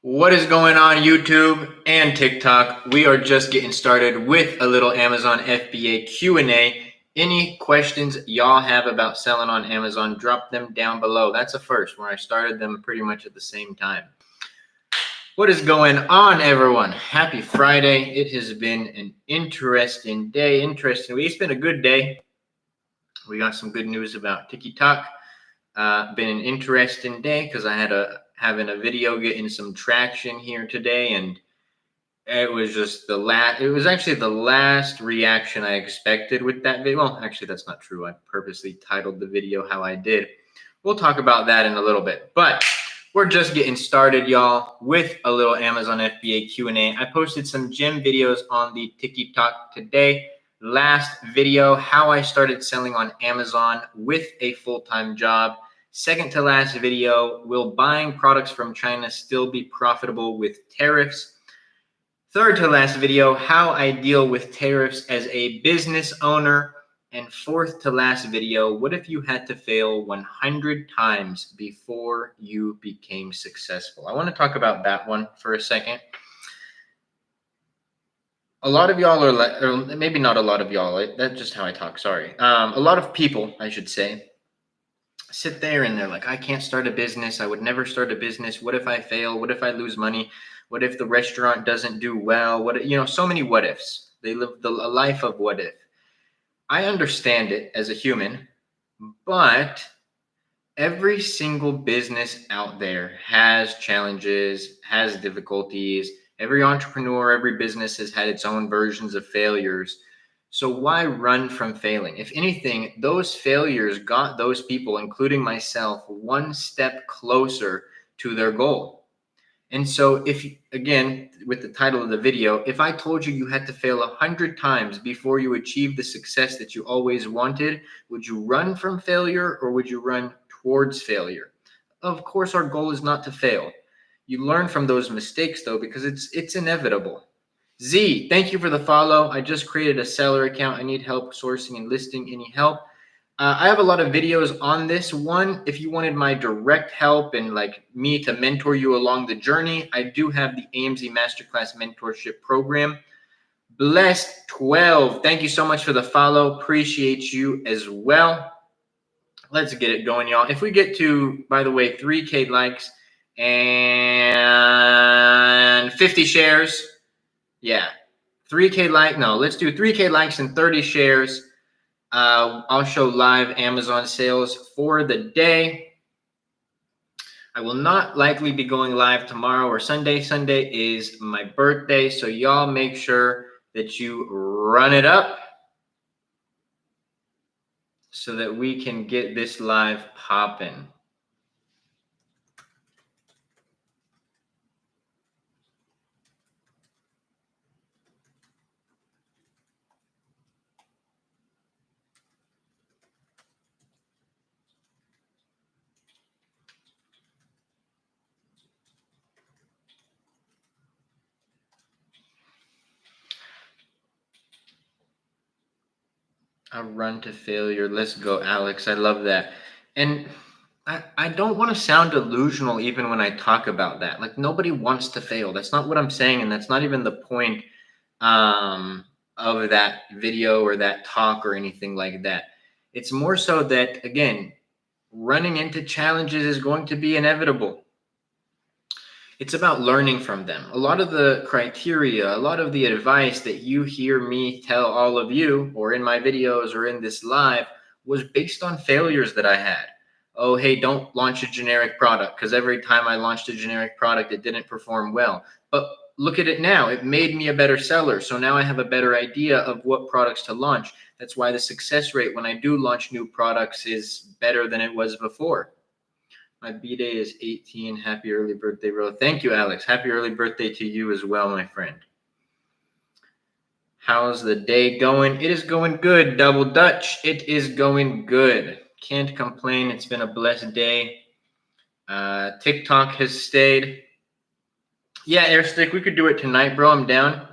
What is going on YouTube and TikTok? We are just getting started with a little Amazon FBA Q&A. Any questions y'all have about selling on Amazon, drop them down below. That's a first where I started them pretty much at the same time. What is going on, everyone? Happy Friday. It has been an interesting day, interesting week. It's been a good day. We got some good news about TikTok. Been an interesting day because I had having a video getting some traction here today, and it was just it was actually the last reaction I expected with that video. Well, actually that's not true. I purposely titled the video how I did. We'll talk about that in a little bit, but we're just getting started, y'all, with a little Amazon FBA Q&A. I posted some gem videos on the TikTok today. Last video, how I started selling on Amazon with a full-time job. Second to last video, will buying products from China still be profitable with tariffs? Third to last video, how I deal with tariffs as a business owner. And fourth to last video, what if you had to fail 100 times before you became successful? I want to talk about that one for a second. A lot of y'all are, or maybe not a lot of y'all, that's just how I talk, sorry. A lot of people, I should say, sit there and they're like, I can't start a business. I would never start a business. What if I fail? What if I lose money? What if the restaurant doesn't do well? So many what ifs. They live a life of what if. I understand it as a human, but every single business out there has challenges, has difficulties. Every entrepreneur, every business has had its own versions of failures. So why run from failing? If anything, those failures got those people, including myself, one step closer to their goal. And so if, again, with the title of the video, if I told you you had to fail 100 times before you achieve the success that you always wanted, would you run from failure or would you run towards failure? Of course, our goal is not to fail. You learn from those mistakes, though, because it's inevitable. Z, thank you for the follow. I just created a seller account. I need help sourcing and listing. Any help? I have a lot of videos on this one. If you wanted my direct help and like me to mentor you along the journey, I do have the AMZ Masterclass mentorship program. Blessed 12. Thank you so much for the follow. Appreciate you as well. Let's get it going, y'all. If we get to, by the way, 3K likes and 50 shares. Yeah, 3K let's do 3K likes and 30 shares. I'll show live Amazon sales for the day. I will not likely be going live tomorrow or Sunday. Sunday is my birthday, so y'all make sure that you run it up so that we can get this live popping. A run to failure. Let's go, Alex. I love that. And I don't want to sound delusional even when I talk about that. Like, nobody wants to fail. That's not what I'm saying, and that's not even the point of that video or that talk or anything like that. It's more so that, again, running into challenges is going to be inevitable. It's about learning from them. A lot of the criteria, a lot of the advice that you hear me tell all of you, or in my videos or in this live, was based on failures that I had. Oh, hey, don't launch a generic product, because every time I launched a generic product, it didn't perform well. But look at it now. It made me a better seller. So now I have a better idea of what products to launch. That's why the success rate when I do launch new products is better than it was before. My B-Day is 18. Happy early birthday, bro. Thank you, Alex. Happy early birthday to you as well, my friend. How's the day going? It is going good, Double Dutch. It is going good. Can't complain. It's been a blessed day. TikTok has stayed. Yeah, Airstick, we could do it tonight, bro. I'm down.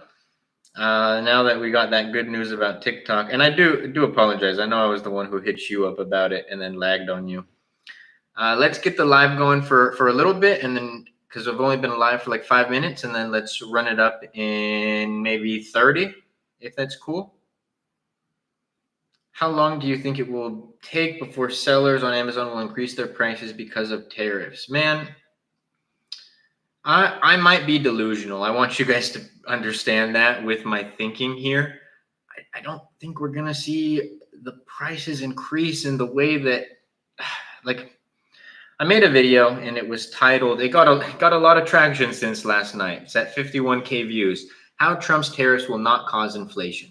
Now that we got that good news about TikTok. And I do apologize. I know I was the one who hit you up about it and then lagged on you. Let's get the live going for a little bit, and then because I've only been live for like 5 minutes, and then let's run it up in maybe 30, if that's cool. How long do you think it will take before sellers on Amazon will increase their prices because of tariffs? Man, I might be delusional. I want you guys to understand that with my thinking here. I don't think we're going to see the prices increase in the way that, like, I made a video and it was titled, it got a lot of traction since last night. It's at 51K views. How Trump's tariffs will not cause inflation.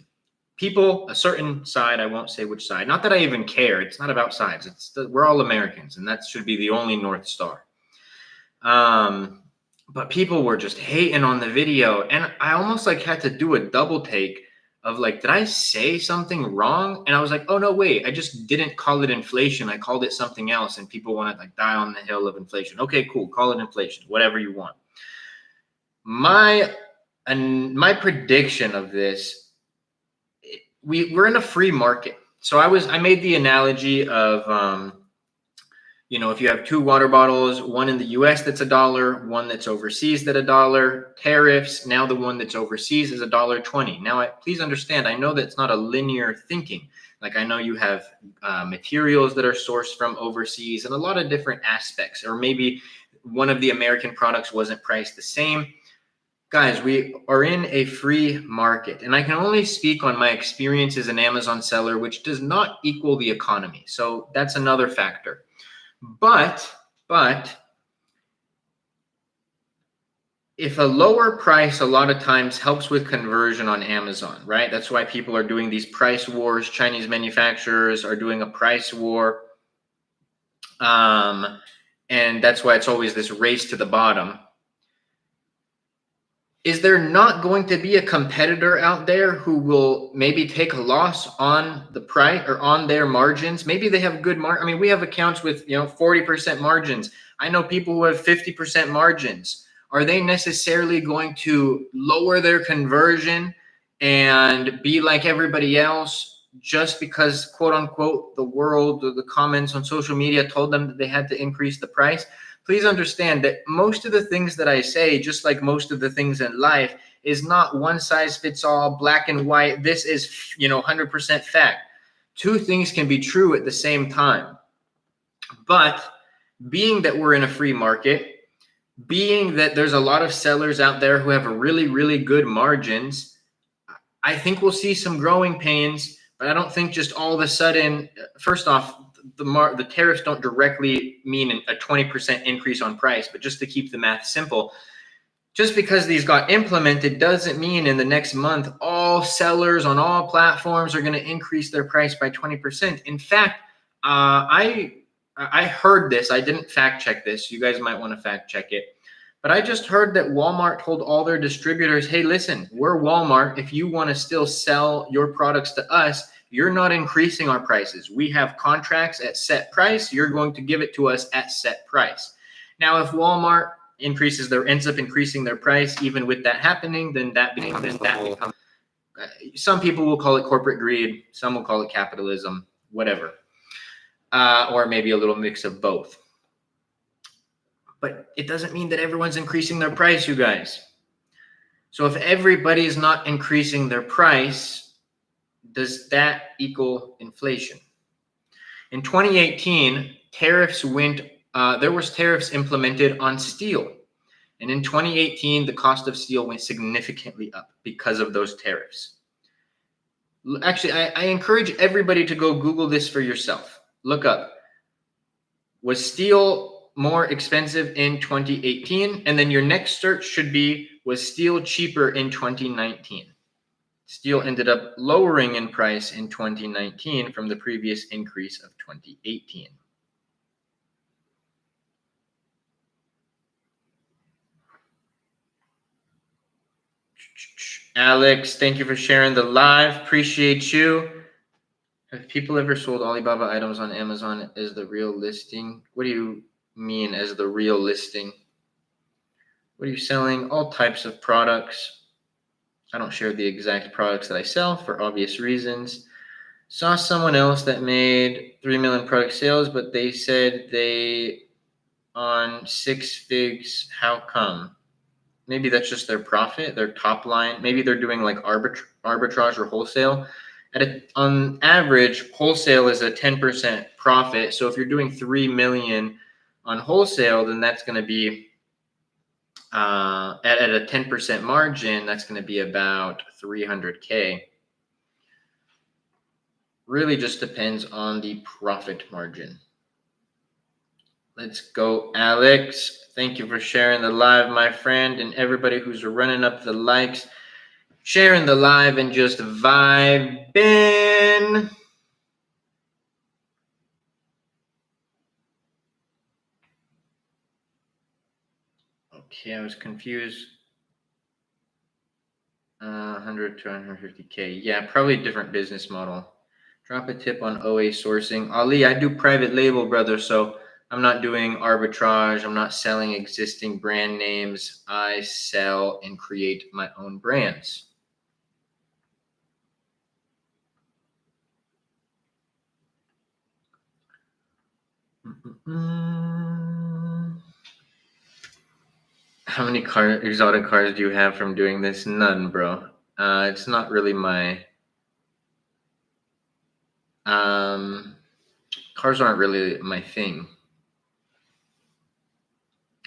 People, a certain side, I won't say which side. Not that I even care. It's not about sides. We're all Americans, and that should be the only North Star. But people were just hating on the video, and I almost like had to do a double take of like, did I say something wrong? And I was like, oh no, wait, I just didn't call it inflation. I called it something else, and people want to like die on the hill of inflation. Okay, cool, call it inflation, whatever you want. My prediction of this, we're in a free market. So I made the analogy of, if you have two water bottles, one in the US that's $1, one that's overseas that's $1, tariffs, now the one that's overseas is $1.20. Now, please understand, I know that's not a linear thinking. Like, I know you have materials that are sourced from overseas and a lot of different aspects, or maybe one of the American products wasn't priced the same. Guys, we are in a free market, and I can only speak on my experience as an Amazon seller, which does not equal the economy. So that's another factor. But if a lower price a lot of times helps with conversion on Amazon, right? That's why people are doing these price wars. Chinese manufacturers are doing a price war. And that's why it's always this race to the bottom. Is there not going to be a competitor out there who will maybe take a loss on the price or on their margins? Maybe they have good I mean, we have accounts with 40% margins. I know people who have 50% margins. Are they necessarily going to lower their conversion and be like everybody else just because, quote unquote, the world or the comments on social media told them that they had to increase the price? Please understand that most of the things that I say, just like most of the things in life, is not one size fits all, black and white. This is, 100% fact. Two things can be true at the same time. But being that we're in a free market, being that there's a lot of sellers out there who have a really, really good margins, I think we'll see some growing pains, but I don't think just all of a sudden, first off, the tariffs don't directly mean a 20% increase on price, but just to keep the math simple, just because these got implemented doesn't mean in the next month all sellers on all platforms are going to increase their price by 20%. In fact, I heard this. I didn't fact check this. You guys might want to fact check it. But I just heard that Walmart told all their distributors, hey, listen, we're Walmart. If you want to still sell your products to us, you're not increasing our prices. We have contracts at set price. You're going to give it to us at set price. Now, if Walmart ends up increasing their price, even with that happening, then that becomes some people will call it corporate greed. Some will call it capitalism, whatever. Or maybe a little mix of both. But it doesn't mean that everyone's increasing their price, you guys. So if everybody's not increasing their price, does that equal inflation? In 2018, there was tariffs implemented on steel. And in 2018, the cost of steel went significantly up because of those tariffs. Actually, I encourage everybody to go Google this for yourself. Look up, was steel more expensive in 2018? And then your next search should be, was steel cheaper in 2019? Steel ended up lowering in price in 2019 from the previous increase of 2018. Alex, thank you for sharing the live. Appreciate you. Have people ever sold Alibaba items on Amazon as the real listing? What do you mean as the real listing? What are you selling? All types of products. I don't share the exact products that I sell for obvious reasons. Saw someone else that made 3 million product sales, but they said they on 6 figs. How come? Maybe that's just their profit, their top line. Maybe they're doing like arbitrage or wholesale. On average, wholesale is a 10% profit. So if you're doing 3 million on wholesale, then that's going to be at a 10% margin, that's going to be about 300K. Really just depends on the profit margin. Let's go, Alex. Thank you for sharing the live, my friend, and everybody who's running up the likes, sharing the live, and just vibing. Okay, I was confused. 100 to 150K. Yeah, probably a different business model. Drop a tip on OA sourcing. Ali, I do private label, brother, so I'm not doing arbitrage. I'm not selling existing brand names. I sell and create my own brands. How many exotic cars do you have from doing this? None, bro. It's not really my... cars aren't really my thing.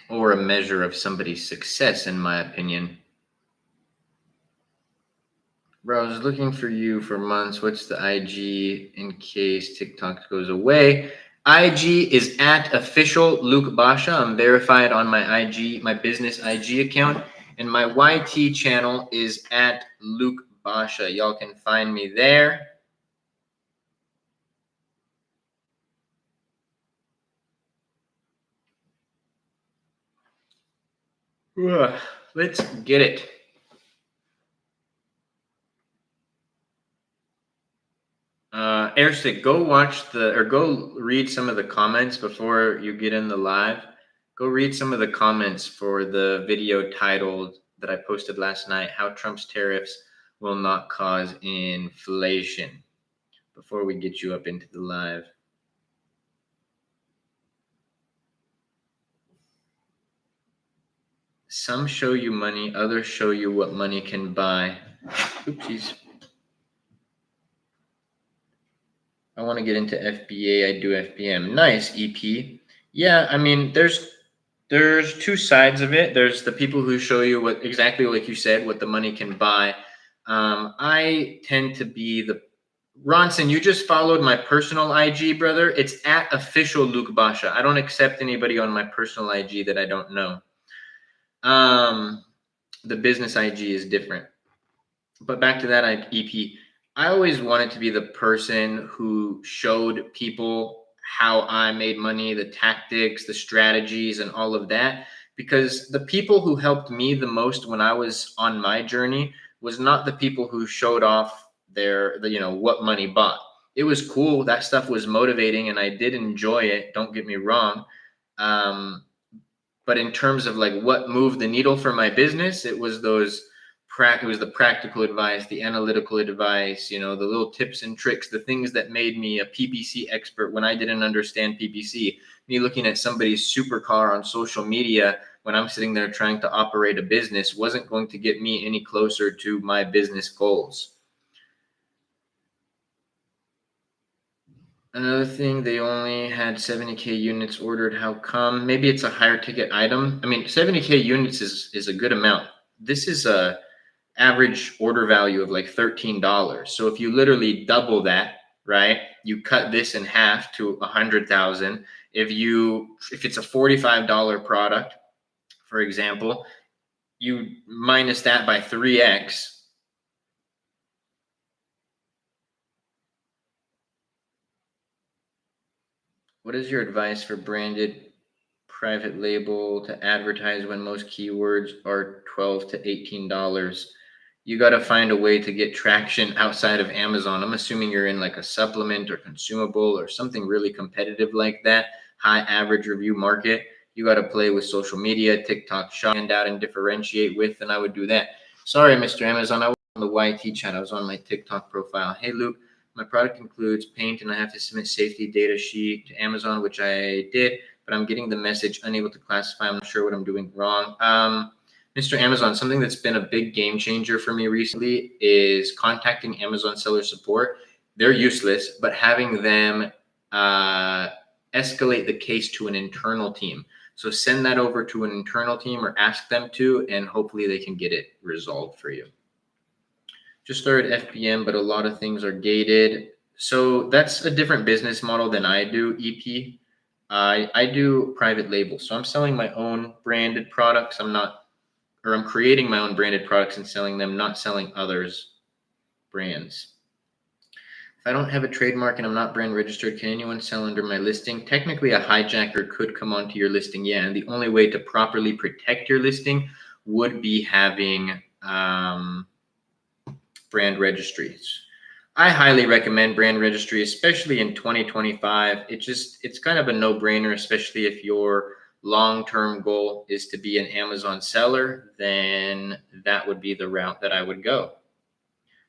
Or a measure of somebody's success, in my opinion. Bro, I was looking for you for months. What's the IG in case TikTok goes away? IG is at official Luke Basha. I'm verified on my IG, my business IG account. And my YT channel is at Luke Basha. Y'all can find me there. Let's get it. Airstick, go read some of the comments before you get in the live. Go read some of the comments for the video titled that I posted last night, How Trump's Tariffs Will Not Cause Inflation, before we get you up into the live. Some show you money, others show you what money can buy. Oopsies. I want to get into FBA. I do FBM. Nice, EP. Yeah, I mean, there's two sides of it. There's the people who show you what, exactly like you said, what the money can buy. I tend to be the... Ronson, you just followed my personal IG, brother. It's at official Luke Basha. I don't accept anybody on my personal IG that I don't know. The business IG is different. But back to that EP. I always wanted to be the person who showed people how I made money, the tactics, the strategies, and all of that. Because the people who helped me the most when I was on my journey was not the people who showed off what money bought. It was cool. That stuff was motivating, and I did enjoy it. Don't get me wrong. But in terms of like what moved the needle for my business, it was the practical advice, the analytical advice, the little tips and tricks, the things that made me a PPC expert when I didn't understand PPC. Me looking at somebody's supercar on social media when I'm sitting there trying to operate a business wasn't going to get me any closer to my business goals. Another thing, they only had 70K units ordered. How come? Maybe it's a higher ticket item. I mean, 70K units is a good amount. This is a average order value of like $13. So if you literally double that, right? You cut this in half to 100,000. If it's a $45 product, for example, you minus that by 3x. What is your advice for branded private label to advertise when most keywords are $12 to $18? You got to find a way to get traction outside of Amazon. I'm assuming you're in like a supplement or consumable or something really competitive like that, high average review market. You got to play with social media, TikTok, stand out and differentiate with, and I would do that. Sorry, Mr. Amazon, I was on the YT chat. I was on my TikTok profile. Hey, Luke, my product includes paint and I have to submit safety data sheet to Amazon, which I did. but I'm getting the message, unable to classify. I'm not sure what I'm doing wrong. Mr. Amazon, something that's been a big game changer for me recently is contacting Amazon seller support. They're useless, but having them escalate the case to an internal team. So send that over to an internal team or ask them to, and hopefully they can get it resolved for you. Just started FBM, but a lot of things are gated. So that's a different business model than I do, EP. I do private label. So I'm selling my own branded products. I'm creating my own branded products and selling them, not selling others' brands. If I don't have a trademark and I'm not brand registered, can anyone sell under my listing? Technically, a hijacker could come onto your listing, yeah. And the only way to properly protect your listing would be having brand registries. I highly recommend brand registry, especially in 2025. It's kind of a no-brainer, especially if your long-term goal is to be an Amazon seller, then that would be the route that I would go.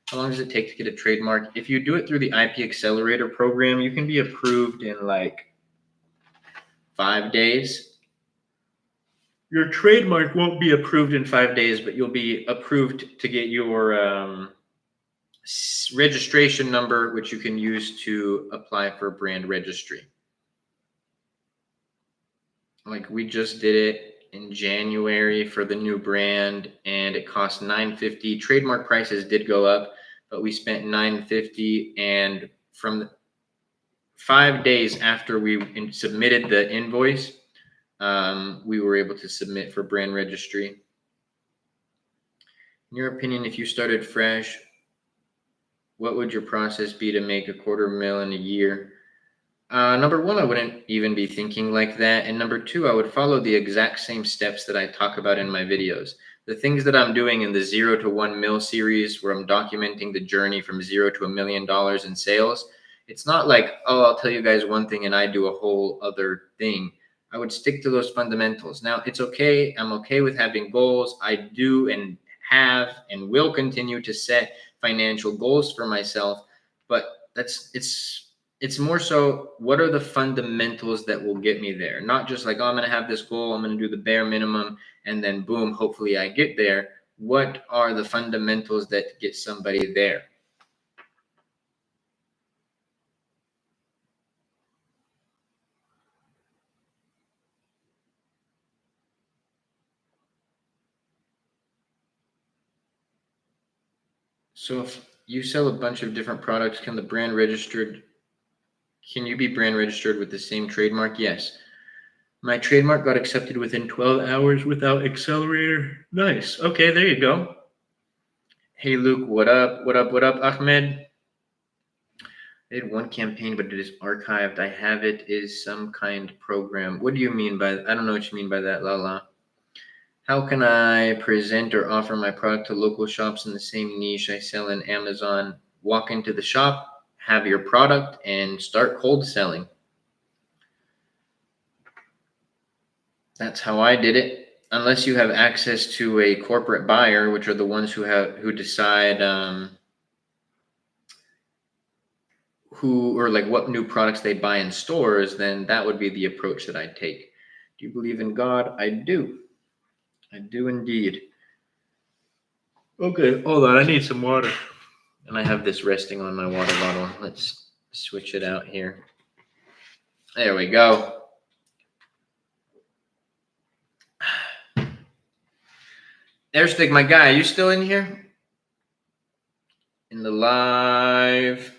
How long does it take to get a trademark? If you do it through the IP Accelerator program, you can be approved in like 5 days. Your trademark won't be approved in 5 days, but you'll be approved to get your registration number, which you can use to apply for brand registry. Like we just did it in January for the new brand, and it cost $950. Trademark prices did go up, but we spent $950, and from 5 days after we submitted the invoice, we were able to submit for brand registry. In your opinion, if you started fresh, what would your process be to make $250,000 in a year? Number one, I wouldn't even be thinking like that. And number two, I would follow the exact same steps that I talk about in my videos. The things that I'm doing in the 0 to 1 mil series, where I'm documenting the journey from 0 to $1 million in sales. It's not like, oh, I'll tell you guys one thing and I do a whole other thing. I would stick to those fundamentals. Now, it's okay. I'm okay with having goals. I do and have and will continue to set financial goals for myself, but it's more so, what are the fundamentals that will get me there? Not just like, oh, I'm going to have this goal, I'm going to do the bare minimum, and then boom, hopefully I get there. What are the fundamentals that get somebody there? So if you sell a bunch of different products, can you be brand registered with the same trademark? Yes. My trademark got accepted within 12 hours without Accelerator. Nice. Okay, there you go. Hey, Luke, what up? What up? What up, Ahmed? I did one campaign, but it is archived. I have it is some kind of program. What do you mean by that? I don't know what you mean by that, Lala. How can I present or offer my product to local shops in the same niche I sell in Amazon? Walk into the shop, have your product, and start cold selling. That's how I did it. Unless you have access to a corporate buyer, which are the ones who decide who or like what new products they buy in stores, then that would be the approach that I take. Do you believe in God? I do. I do indeed. Okay, hold on. I need some water. And I have this resting on my water bottle. Let's switch it out here. There we go. Airstick, my guy, are you still in here? In the live.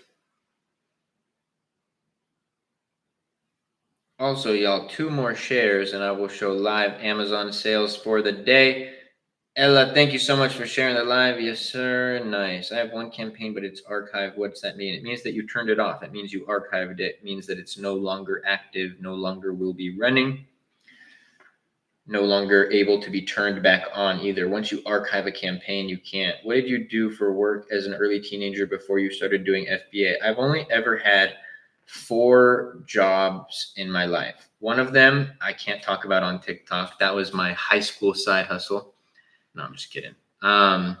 Also, y'all, 2 more shares and I will show live Amazon sales for the day. Ella, thank you so much for sharing the live. Yes, sir. Nice. I have one campaign, but it's archived. What's that mean? It means that you turned it off. It means you archived it. It means that it's no longer active, no longer will be running, no longer able to be turned back on either. Once you archive a campaign, you can't. What did you do for work as an early teenager before you started doing FBA? I've only ever had 4 jobs in my life. One of them I can't talk about on TikTok. That was my high school side hustle. No, I'm just kidding. I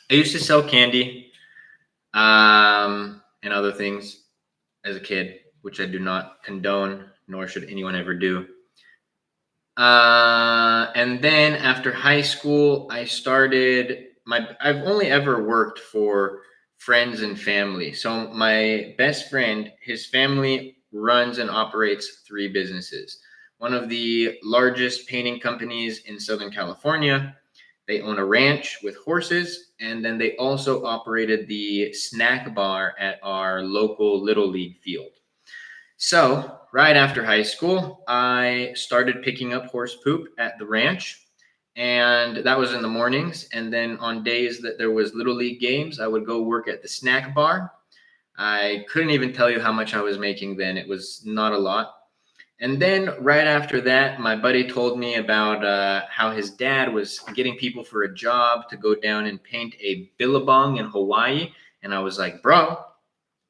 used to sell candy and other things as a kid, which I do not condone, nor should anyone ever do. And then after high school, I've only ever worked for friends and family. So my best friend, his family runs and operates 3 businesses. One of the largest painting companies in Southern California. They own a ranch with horses, and then they also operated the snack bar at our local Little League field. So, right after high school, I started picking up horse poop at the ranch, and that was in the mornings. And then on days that there was little league games, I would go work at the snack bar. I couldn't even tell you how much I was making then. It was not a lot. And then right after that, my buddy told me about how his dad was getting people for a job to go down and paint a billabong in Hawaii. And I was like, bro,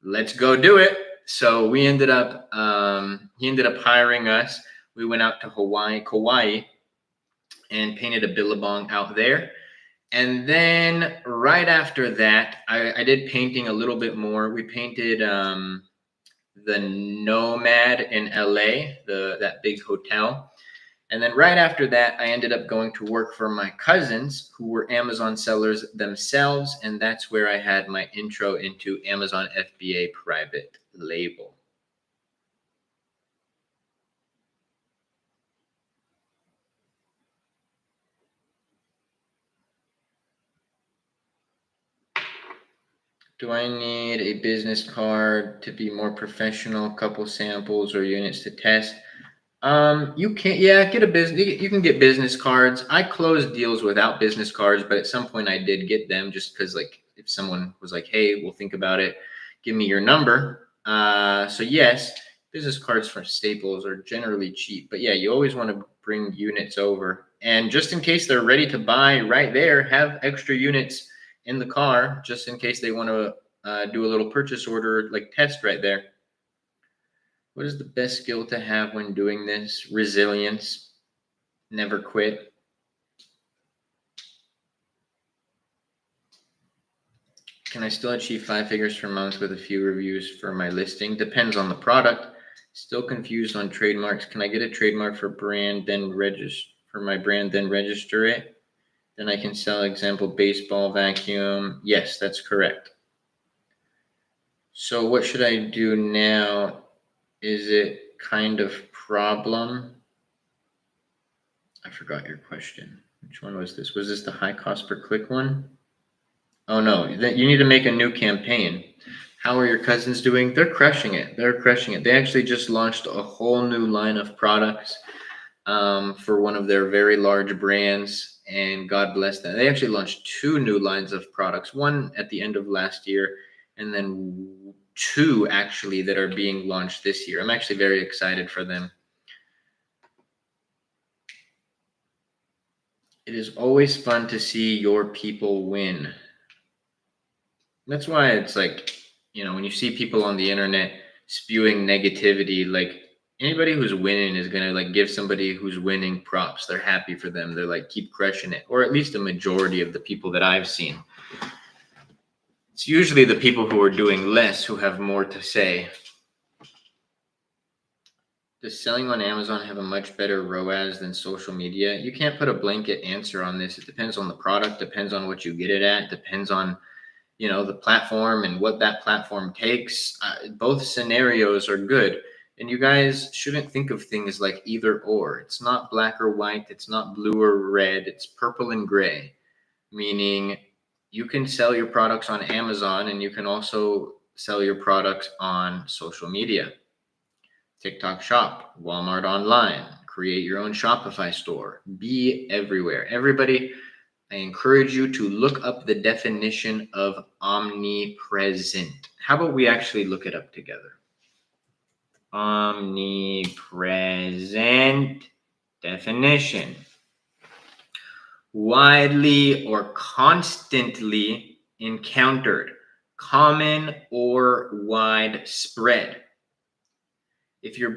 let's go do it. So he ended up hiring us. We went out to Kauai, and painted a billabong out there. And then right after that, I did painting a little bit more. We painted the Nomad in LA, that big hotel. And then right after that, I ended up going to work for my cousins who were Amazon sellers themselves. And that's where I had my intro into Amazon FBA private label. Do I need a business card to be more professional? Couple samples or units to test? You can, yeah, get a business. You can get business cards. I closed deals without business cards, but at some point I did get them just because, like, if someone was like, "Hey, we'll think about it. Give me your number." So yes, business cards from Staples are generally cheap, but yeah, you always want to bring units over, and just in case they're ready to buy right there, have extra units in the car just in case they want to do a little purchase order, like test right there. What is the best skill to have when doing this? Resilience. Never quit. Can I still achieve 5 figures per month with a few reviews for my listing? Depends on the product. Still confused on trademarks. Can I get a trademark for brand, then register for my brand, then register it? Then I can sell, example, baseball vacuum. Yes, that's correct. So what should I do now? Is it kind of problem? I forgot your question. Which one was this? Was this the high cost per click one? Oh no, you need to make a new campaign. How are your cousins doing? They're crushing it. They're crushing it. They actually just launched a whole new line of products for one of their very large brands, and God bless them. They actually launched 2 new lines of products, one at the end of last year, and then 2 actually that are being launched this year. I'm actually very excited for them. It is always fun to see your people win. That's why it's like, when you see people on the internet spewing negativity, like anybody who's winning is going to like give somebody who's winning props. They're happy for them. They're like, keep crushing it. Or at least a majority of the people that I've seen. It's usually the people who are doing less who have more to say. Does selling on Amazon have a much better ROAS than social media? You can't put a blanket answer on this. It depends on the product, depends on what you get it at, depends on the platform and what that platform takes. Both scenarios are good, and you guys shouldn't think of things like either or. It's not black or white. It's not blue or red. It's purple and gray, meaning you can sell your products on Amazon and you can also sell your products on social media. TikTok Shop, Walmart Online, create your own Shopify store, be everywhere. Everybody, I encourage you to look up the definition of omnipresent. How about we actually look it up together? Omnipresent definition. Widely or constantly encountered, common or widespread. If you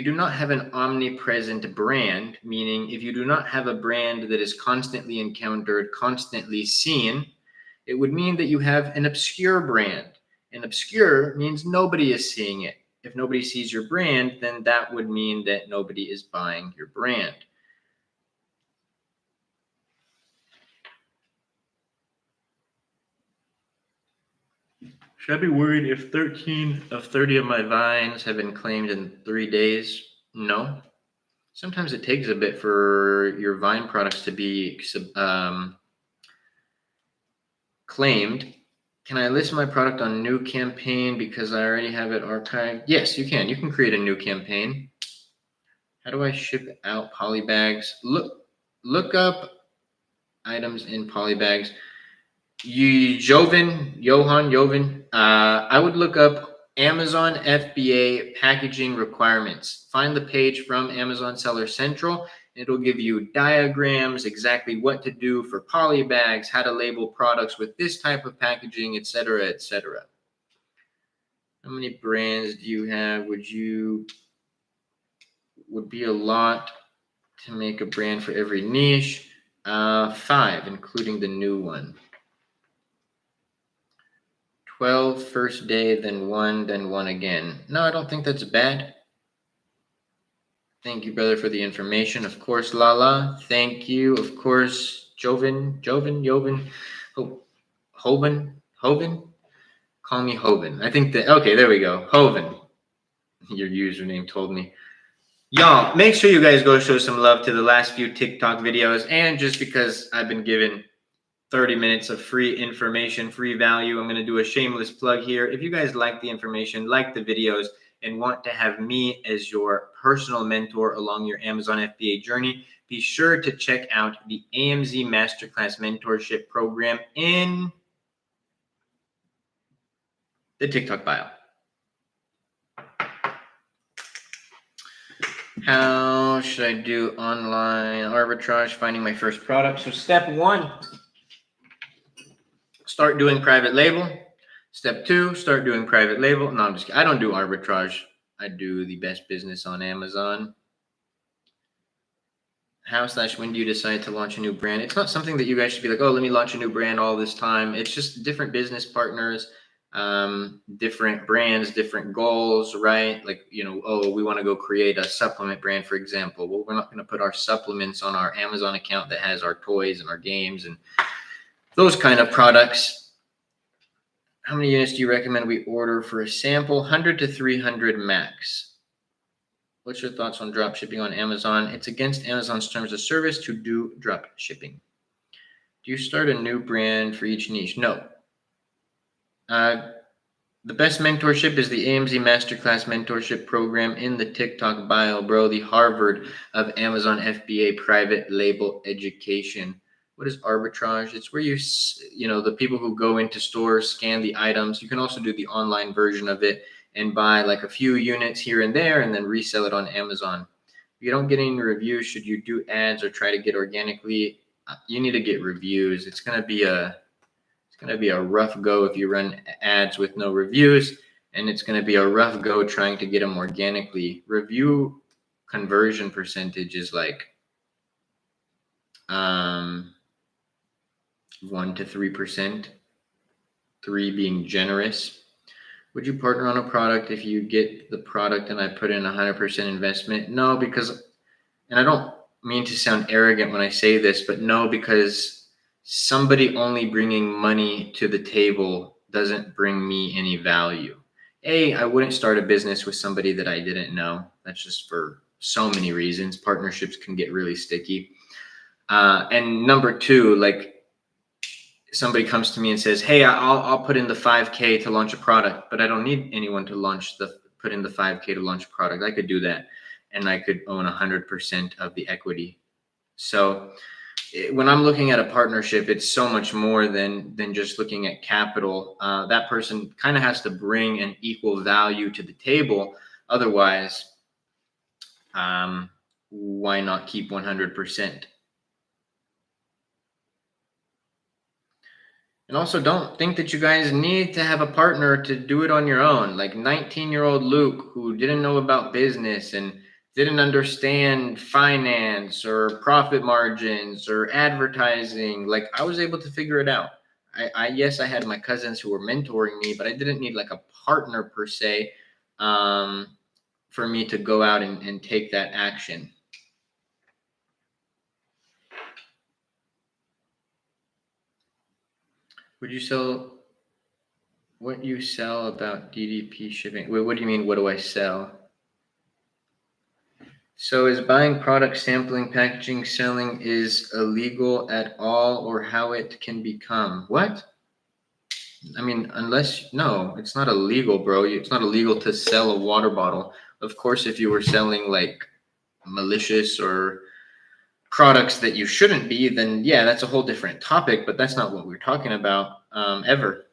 do not have an omnipresent brand, meaning if you do not have a brand that is constantly encountered, constantly seen, it would mean that you have an obscure brand. And obscure means nobody is seeing it. If nobody sees your brand, then that would mean that nobody is buying your brand. Should I be worried if 13 of 30 of my vines have been claimed in 3 days? No. Sometimes it takes a bit for your Vine products to be claimed. Can I list my product on new campaign because I already have it archived? Yes, you can. You can create a new campaign. How do I ship out polybags? Look up items in polybags. Jovan, I would look up Amazon FBA packaging requirements. Find the page from Amazon Seller Central. It'll give you diagrams, exactly what to do for polybags, how to label products with this type of packaging, etc., etc. How many brands do you have? Would be a lot to make a brand for every niche. 5, including the new one. 12 first day, then 1 again. No, I don't think that's bad. Thank you, brother, for the information. Of course, Lala. Thank you. Of course, Joven. Oh, Hoven. Call me Hoven. I think that, okay, there we go. Hoven. Your username told me. Y'all, make sure you guys go show some love to the last few TikTok videos. And just because I've been given 30 minutes of free information, free value, I'm going to do a shameless plug here. If you guys like the information, like the videos, and want to have me as your personal mentor along your Amazon FBA journey, be sure to check out the AMZ Masterclass Mentorship Program in the TikTok bio. How should I do online arbitrage, finding my first product? So step 1, start doing private label. Step 2, start doing private label. No, I'm just kidding. I don't do arbitrage. I do the best business on Amazon. How/when do you decide to launch a new brand? It's not something that you guys should be like, oh, let me launch a new brand all this time. It's just different business partners, different brands, different goals, right? Like, oh, we want to go create a supplement brand, for example. Well, we're not going to put our supplements on our Amazon account that has our toys and our games and those kind of products. How many units do you recommend we order for a sample? 100 to 300 max. What's your thoughts on drop shipping on Amazon? It's against Amazon's terms of service to do drop shipping. Do you start a new brand for each niche? No. The best mentorship is the AMZ Masterclass Mentorship Program in the TikTok bio, bro. The Harvard of Amazon FBA private label education. What is arbitrage? It's where the people who go into stores, scan the items. You can also do the online version of it and buy like a few units here and there and then resell it on Amazon. If you don't get any reviews, should you do ads or try to get organically? You need to get reviews. It's going to be a rough go if you run ads with no reviews, and it's going to be a rough go trying to get them organically. Review conversion percentage is like 1 to 3%, 3 being generous. Would you partner on a product if you get the product and I put in 100% investment? No, because, and I don't mean to sound arrogant when I say this, but no, because somebody only bringing money to the table doesn't bring me any value. I wouldn't start a business with somebody that I didn't know. That's just for so many reasons. Partnerships can get really sticky. And number 2, like, somebody comes to me and says, hey, I'll put in the 5K to launch a product, but I don't need anyone to put in the 5K to launch a product. I could do that, and I could own 100% of the equity. So when I'm looking at a partnership, it's so much more than just looking at capital. That person kind of has to bring an equal value to the table. Otherwise, why not keep 100%? And also, don't think that you guys need to have a partner to do it on your own. Like 19-year-old Luke, who didn't know about business and didn't understand finance or profit margins or advertising. Like, I was able to figure it out. Yes, I had my cousins who were mentoring me, but I didn't need like a partner per se. for me to go out and take that action. Would you sell what you sell about DDP shipping? Wait, what do you mean? What do I sell? So is buying product, sampling, packaging, selling is illegal at all, or how it can become? What? I mean, no, it's not illegal, bro. It's not illegal to sell a water bottle. Of course, if you were selling like malicious or products that you shouldn't be, then yeah, that's a whole different topic, but that's not what we're talking about ever.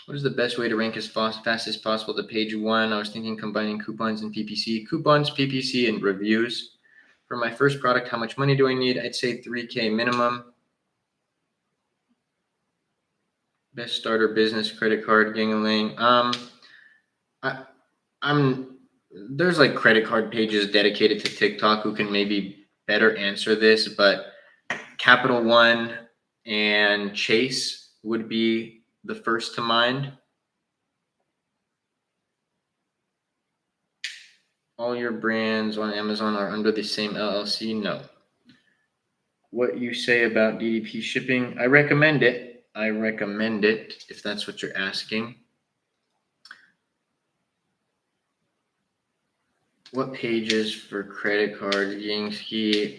What is the best way to rank as fast as possible to page 1? I was thinking combining coupons and PPC. Coupons, PPC, and reviews. For my first product, how much money do I need? I'd say $3K minimum. Best starter business, credit card, gang-a-lang. There's like credit card pages dedicated to TikTok who can maybe better answer this, but Capital One and Chase would be the first to mind. All your brands on Amazon are under the same LLC? No. What you say about DDP shipping? I recommend it. If that's what you're asking. What pages for credit card, Yingski?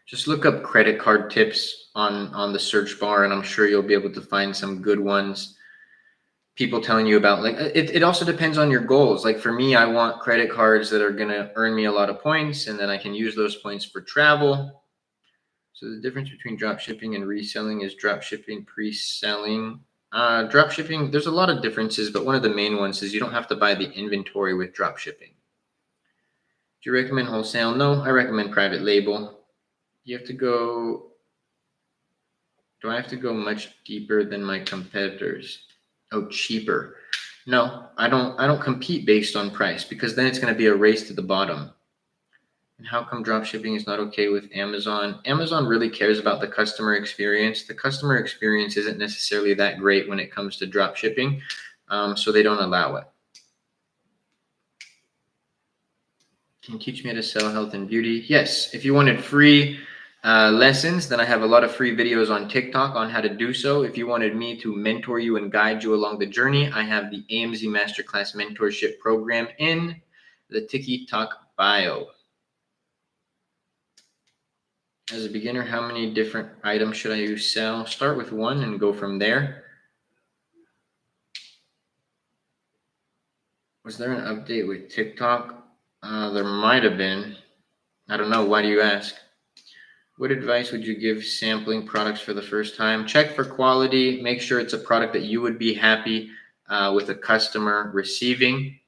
Just look up credit card tips on the search bar, and I'm sure you'll be able to find some good ones. People telling you about, like, it also depends on your goals. Like for me, I want credit cards that are going to earn me a lot of points, and then I can use those points for travel. So the difference between drop shipping and reselling is drop shipping, pre-selling. Drop shipping, there's a lot of differences, but one of the main ones is you don't have to buy the inventory with drop shipping. Do you recommend wholesale? No, I recommend private label. Do I have to go much deeper than my competitors? Oh, cheaper. No, I don't compete based on price, because then it's going to be a race to the bottom. And how come drop shipping is not okay with Amazon? Amazon really cares about the customer experience. The customer experience isn't necessarily that great when it comes to drop shipping, so they don't allow it. Can you teach me how to sell health and beauty? Yes. If you wanted free lessons, then I have a lot of free videos on TikTok on how to do so. If you wanted me to mentor you and guide you along the journey, I have the AMZ Masterclass mentorship program in the TikTok bio. As a beginner, how many different items should I sell? Start with one and go from there. Was there an update with TikTok? There might have been. I don't know. Why do you ask? What advice would you give sampling products for the first time? Check for quality. Make sure it's a product that you would be happy with a customer receiving.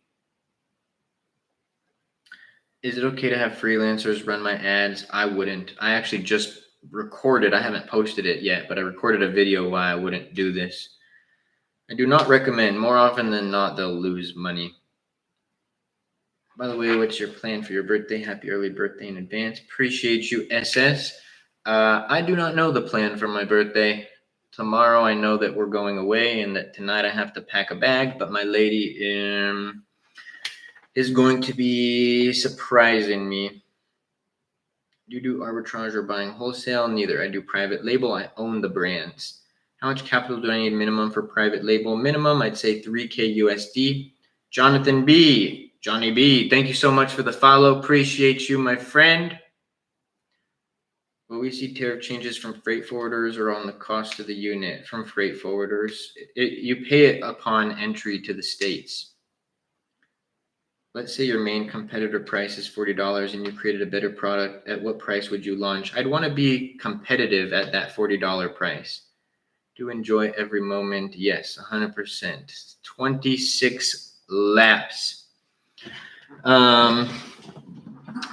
Is it okay to have freelancers run my ads? I wouldn't. I actually just recorded. I haven't posted it yet, but I recorded a video why I wouldn't do this. I do not recommend. More often than not, they'll lose money. By the way, what's your plan for your birthday? Happy early birthday in advance. Appreciate you, SS. I do not know the plan for my birthday. Tomorrow I know that we're going away and that tonight I have to pack a bag, but my lady is going to be surprising me. Do you do arbitrage or buying wholesale? Neither. I do private label. I own the brands. How much capital do I need minimum for private label? Minimum, I'd say 3K USD. Jonathan B. Johnny B. Thank you so much for the follow. Appreciate you, my friend. Will we see tariff changes from freight forwarders or on the cost of the unit? From freight forwarders. You pay it upon entry to the States. Let's say your main competitor price is $40 and you created a better product. At what price would you launch? I'd want to be competitive at that $40 price. Do enjoy every moment. Yes, 100%. 26 laps.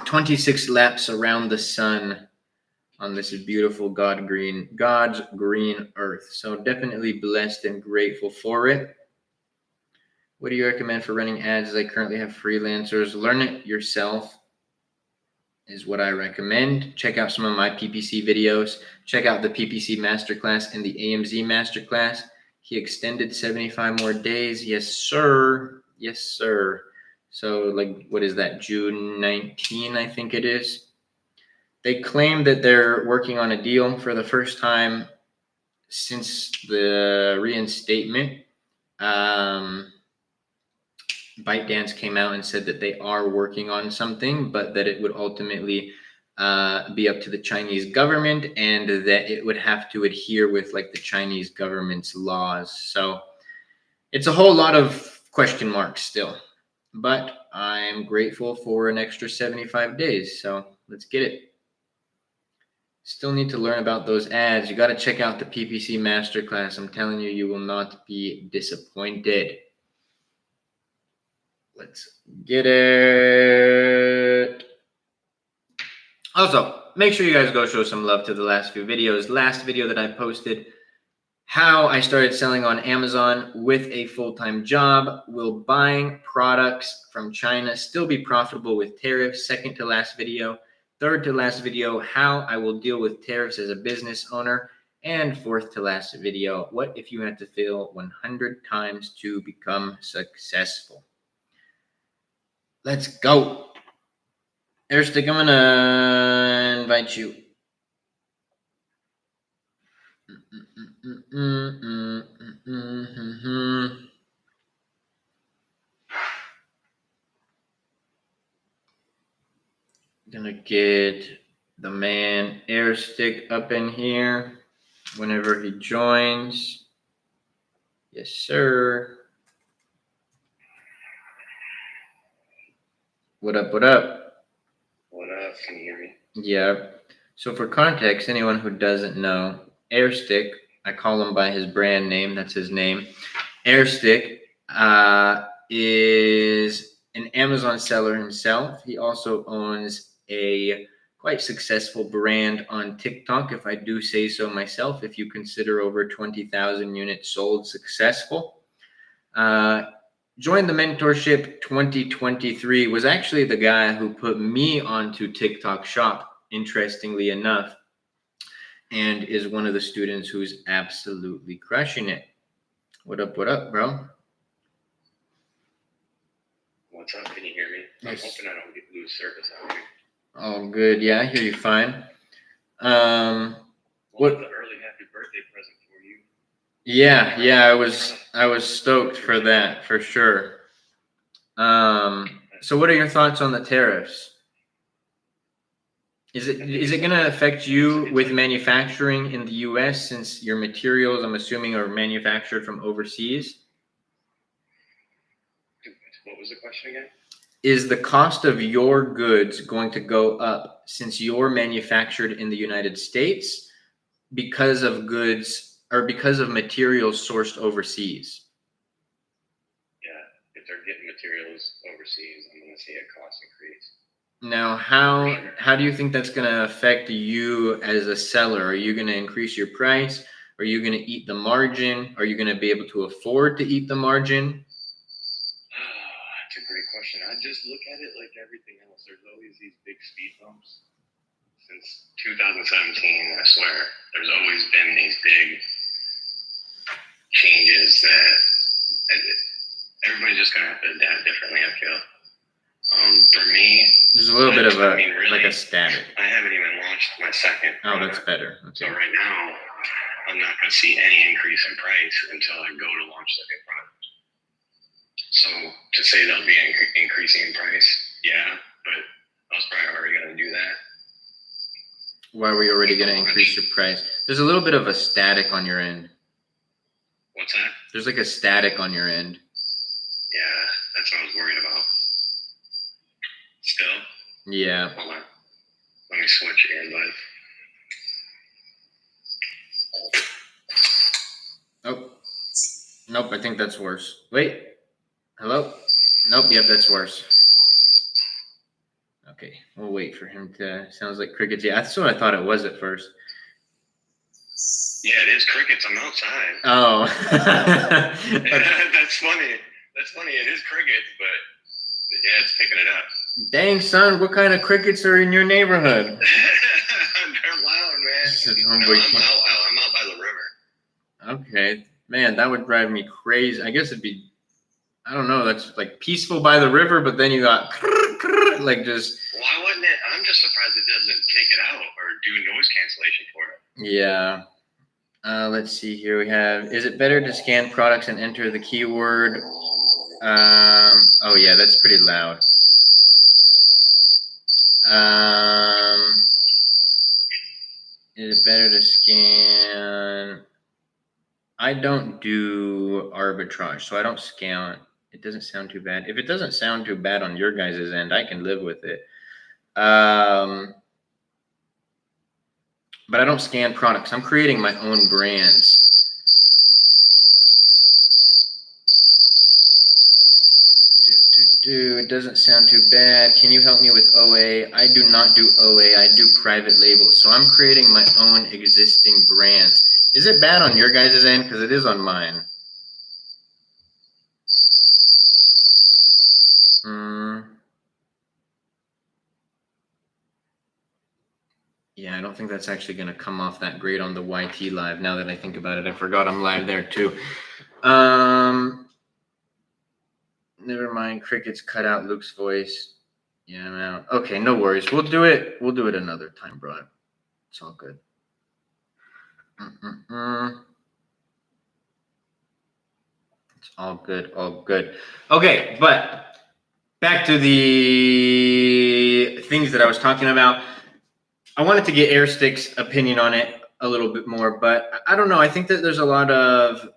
26 laps around the sun on this beautiful God's green earth. So definitely blessed and grateful for it. What do you recommend for running ads? I currently have freelancers. Learn it yourself is what I recommend. Check out some of my PPC videos. Check out the PPC Masterclass and the AMZ Masterclass. He extended 75 more days. Yes, sir. Yes, sir. So, like, what is that? June 19, I think it is. They claim that they're working on a deal for the first time since the reinstatement. ByteDance came out and said that they are working on something, but that it would ultimately be up to the Chinese government, and that it would have to adhere with like the Chinese government's laws. So it's a whole lot of question marks still, but I'm grateful for an extra 75 days. So let's get it. Still need to learn about those ads. You got to check out the PPC Masterclass. I'm telling you, you will not be disappointed. Let's get it. Also, make sure you guys go show some love to the last few videos. Last video that I posted, how I started selling on Amazon with a full-time job. Will buying products from China still be profitable with tariffs? Second to last video. Third to last video, how I will deal with tariffs as a business owner. And fourth to last video, what if you had to fail 100 times to become successful? Let's go. Airstick, I'm gonna invite you. Gonna get the man Airstick up in here whenever he joins. Yes, sir. What up, what up? What up? Can you hear me? Yeah. So for context, anyone who doesn't know, Airstick, I call him by his brand name. That's his name. Airstick is an Amazon seller himself. He also owns a quite successful brand on TikTok, if I do say so myself, if you consider over 20,000 units sold successful. Joined the Mentorship 2023, was actually the guy who put me onto TikTok Shop, interestingly enough, and is one of the students who's absolutely crushing it. What up, bro? What's up? Can you hear me? I'm hoping I don't lose service out here. Oh, good. Yeah, I hear you fine. What the early happy birthday present for you? Yeah, I was stoked for that, for sure. So what are your thoughts on the tariffs? Is it going to affect you with manufacturing in the US, since your materials, I'm assuming, are manufactured from overseas? What was the question again? Is the cost of your goods going to go up since you're manufactured in the United States because of goods or because of materials sourced overseas? Yeah, if they're getting materials overseas, I'm going to see a cost increase. Now, how do you think that's going to affect you as a seller? Are you going to increase your price? Are you going to eat the margin? Are you going to be able to afford to eat the margin? That's a great question. I just look at it like everything else. There's always these big speed bumps. Since 2017, I swear, there's always been these big changes that everybody's just going to have to adapt differently, I feel. For me, there's a little bit of really, like a static. I haven't even launched my second product. Oh, that's better. Okay. So right now, I'm not going to see any increase in price until I go to launch the new product. So to say they'll be increasing in price, yeah, but I was probably already going to do that. Why were you already going to increase your price? There's a little bit of a static on your end. What's that? There's like a static on your end. Yeah, that's what I was worried about. Still? Yeah. Hold on. Let me switch earbuds. Oh. Nope, I think that's worse. Wait. Hello? Nope, yep, that's worse. Okay, we'll wait for him to... Sounds like crickets. Yeah, that's what I thought it was at first. Yeah, it is crickets. I'm outside. Oh. That's funny. That's funny. It is crickets, but yeah, it's picking it up. Dang, son, what kind of crickets are in your neighborhood? They're loud, man. I'm out by the river. Okay. Man, that would drive me crazy. I guess it'd be, I don't know, that's like peaceful by the river, but then you got like just. Why wouldn't it? I'm just surprised it doesn't take it out or do noise cancellation for it. Yeah. Let's see here. We have, is it better to scan products and enter the keyword? Oh yeah, that's pretty loud. Is it better to scan? I don't do arbitrage, so I don't scan. It doesn't sound too bad. If it doesn't sound too bad on your guys' end, I can live with it. But I don't scan products. I'm creating my own brands. It doesn't sound too bad. Can you help me with OA? I do not do OA. I do private labels. So I'm creating my own existing brands. Is it bad on your guys' end? Because it is on mine. Yeah, I don't think that's actually going to come off that great on the YT live. Now that I think about it, I forgot I'm live there too. Never mind. Crickets cut out Luke's voice. Yeah, I'm out. Okay, no worries. We'll do it. We'll do it another time, bro. It's all good. It's all good. All good. Okay, but back to the things that I was talking about. I wanted to get Airstick's opinion on it a little bit more, but I don't know. I think that there's a lot of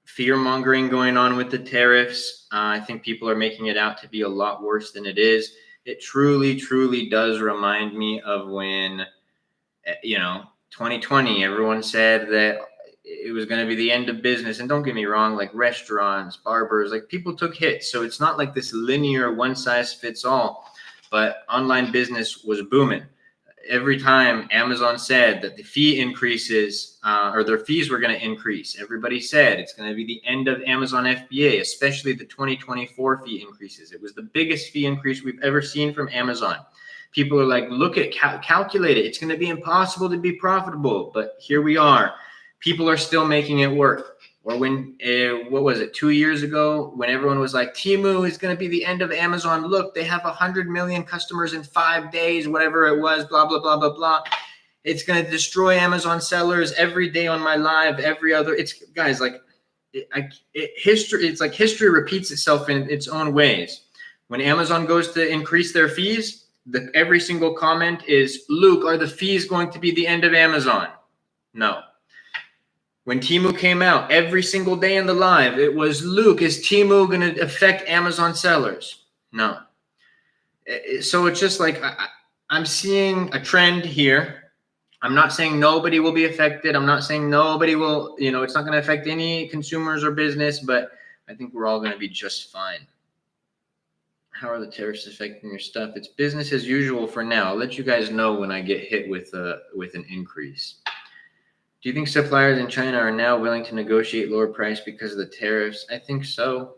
fear mongering going on with the tariffs. I think people are making it out to be a lot worse than it is. It truly, truly does remind me of when, 2020, everyone said that it was going to be the end of business. And don't get me wrong, like restaurants, barbers, like people took hits. So it's not like this linear one size fits all, but online business was booming. Every time Amazon said that the fee increases or their fees were going to increase, everybody said it's going to be the end of Amazon FBA, especially the 2024 fee increases. It was the biggest fee increase we've ever seen from Amazon. People are like, look at calculate it. It's going to be impossible to be profitable. But here we are. People are still making it work. Or when, what was it, 2 years ago, when everyone was like, Temu is going to be the end of Amazon. Look, they have 100 million customers in 5 days, whatever it was, blah, blah, blah, blah, blah. It's going to destroy Amazon sellers every day on my live, every other. It's, guys, like, history, it's like history repeats itself in its own ways. When Amazon goes to increase their fees, every single comment is, Luke, are the fees going to be the end of Amazon? No. When Temu came out, every single day in the live, it was, Luke, is Temu going to affect Amazon sellers? No. So it's just like, I'm seeing a trend here. I'm not saying nobody will be affected. I'm not saying nobody will, it's not going to affect any consumers or business, but I think we're all going to be just fine. How are the tariffs affecting your stuff? It's business as usual for now. I'll let you guys know when I get hit with an increase. Do you think suppliers in China are now willing to negotiate lower price because of the tariffs? I think so.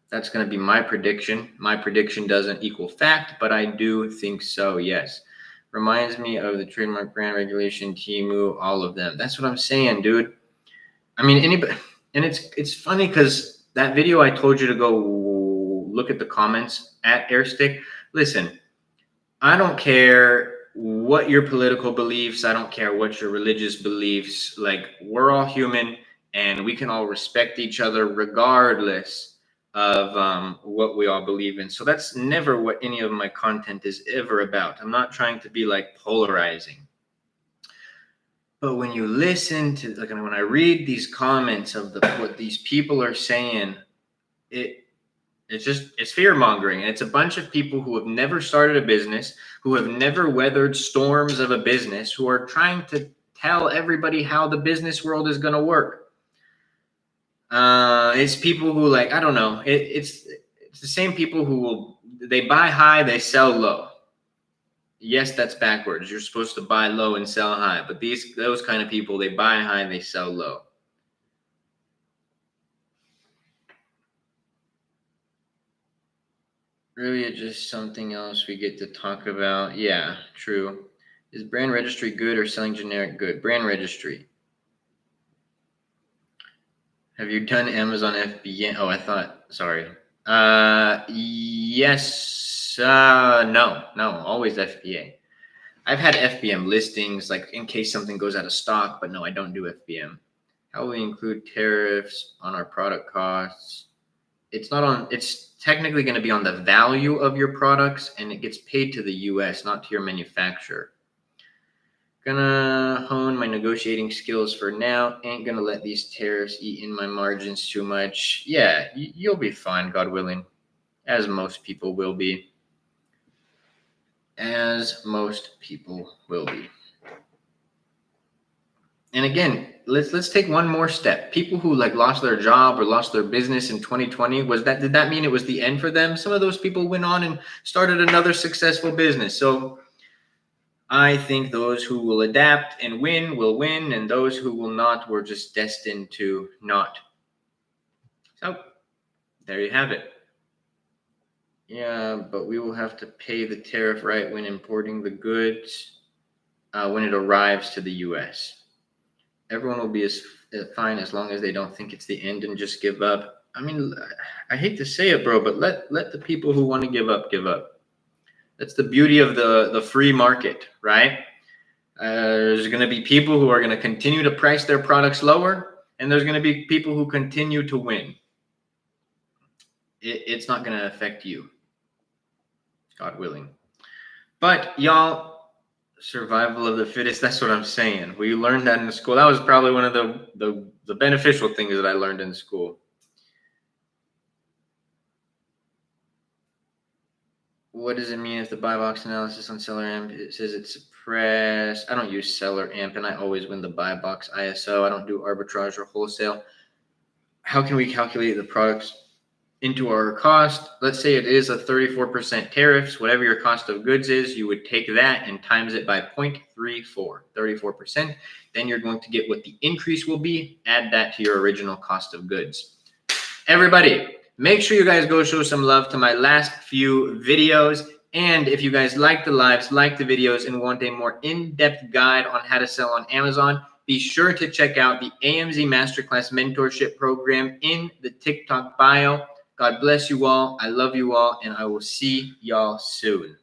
That's going to be my prediction. My prediction doesn't equal fact, but I do think so, yes. Reminds me of the trademark brand regulation, Temu, all of them. That's what I'm saying, dude. I mean, anybody, and it's funny because that video I told you to go look at the comments at Airstick. Listen, I don't care what your political beliefs, I don't care what your religious beliefs, like we're all human and we can all respect each other regardless of what we all believe in. So that's never what any of my content is ever about. I'm not trying to be like polarizing. But when you listen to, like, when I read these comments of what these people are saying, it's fear mongering. And it's a bunch of people who have never started a business, who have never weathered storms of a business, who are trying to tell everybody how the business world is going to work. It's people who, like, I don't know. It's the same people who they buy high, they sell low. Yes, that's backwards. You're supposed to buy low and sell high, but those kind of people, they buy high and they sell low. Really, it's just something else we get to talk about. Yeah, true. Is brand registry good or selling generic good? Brand registry. Have you done Amazon FBA? Oh, I thought, sorry. Yes. No, always FBA. I've had FBM listings, like in case something goes out of stock, but no, I don't do FBM. How will we include tariffs on our product costs? It's not on, it's technically going to be on the value of your products, and it gets paid to the US, not to your manufacturer. Gonna hone my negotiating skills for now. Ain't gonna let these tariffs eat in my margins too much. Yeah, you'll be fine, God willing, as most people will be. As most people will be. And again, let's take one more step. People who like lost their job or lost their business in 2020, did that mean it was the end for them? Some of those people went on and started another successful business. So I think those who will adapt and win will win, and those who will not were just destined to not. So there you have it. Yeah, but we will have to pay the tariff right when importing the goods when it arrives to the US. Everyone will be as fine as long as they don't think it's the end and just give up. I mean, I hate to say it, bro, but let the people who want to give up give up. That's the beauty of the free market, right? There's going to be people who are going to continue to price their products lower, and there's going to be people who continue to win. It's not going to affect you, God willing. But y'all, survival of the fittest, that's what I'm saying. We learned that in school. That was probably one of the beneficial things that I learned in school. What does it mean if the buy box analysis on seller amp, it says it's suppressed? I don't use seller amp, and I always win the buy box ISO. I don't do arbitrage or wholesale. How can we calculate the products into our cost? Let's say it is a 34% tariffs. Whatever your cost of goods is, you would take that and times it by 0.34, 34%. Then you're going to get what the increase will be. Add that to your original cost of goods. Everybody, make sure you guys go show some love to my last few videos. And if you guys like the lives, like the videos, and want a more in-depth guide on how to sell on Amazon, be sure to check out the AMZ Masterclass Mentorship Program in the TikTok bio. God bless you all. I love you all, and I will see y'all soon.